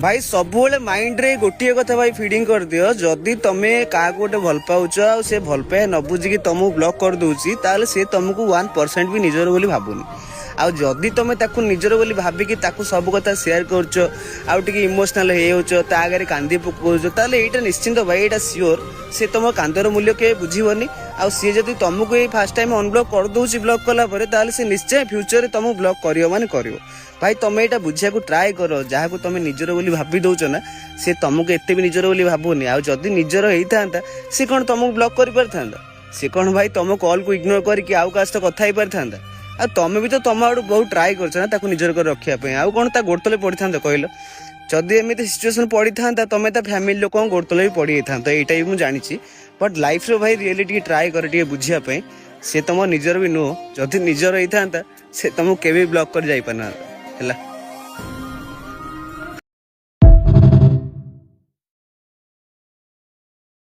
भाई सबुबले माइंड रे गोटे कथा भाई फीडिंग कर दियो जदि तमे क्या गोटे भल पाउछ आ से भल पाए न बुझिकी तुमको ब्लॉक कर दूची ताले से तुमको 1% भी निजर बोली भाबुनी आउ जदि तुम ताकू निजर बोली भाबिकी ताकू सब कथा शेयर करछ आउ टिके इमोशनल हे होछ ता आगे कांदी पकोछ ताले एटा निश्चिंत भाई एटा सियोर से तुम कांदर मूल्य के बुझीबनी आउ सी जदि तुमको ये फास्ट टाइम अनब्लॉक कर दूची ब्लॉक कला परे ताले से निश्चय फ्यूचर रे तुमको ब्लॉक करियो माने करियो भाई तुम यहाँ बुझा ट्राए कर जहाँ को तुम निजर बोली भाभी दौच ना सी तुमको एत भी निजर बोली भावुनि आउ जदि निजर होता सी कौन तुमको ब्लॉक कर पारि सी कौन भाई तुम कॉल को इग्नोर करके आउ का सहित कथा पारि था आ तुम भी तो तुम आड़ बहुत ट्राए कर निजर कर रखापी आउ कौन ता गोड़ तले पड़ी था कहल जदि एमती सिचुएसन पड़ी था तुम ता फैमिली लोक गोड़ तले भी पड़ी था यहाँ भी मुझे जानी बट लाइफ रो भाई रियलिटी ट्राए कर बुझापी सी तुम निजर भी नुह जदि निजर होता से तुमको केवे ब्लॉक कर जाई पारना ହେଲା।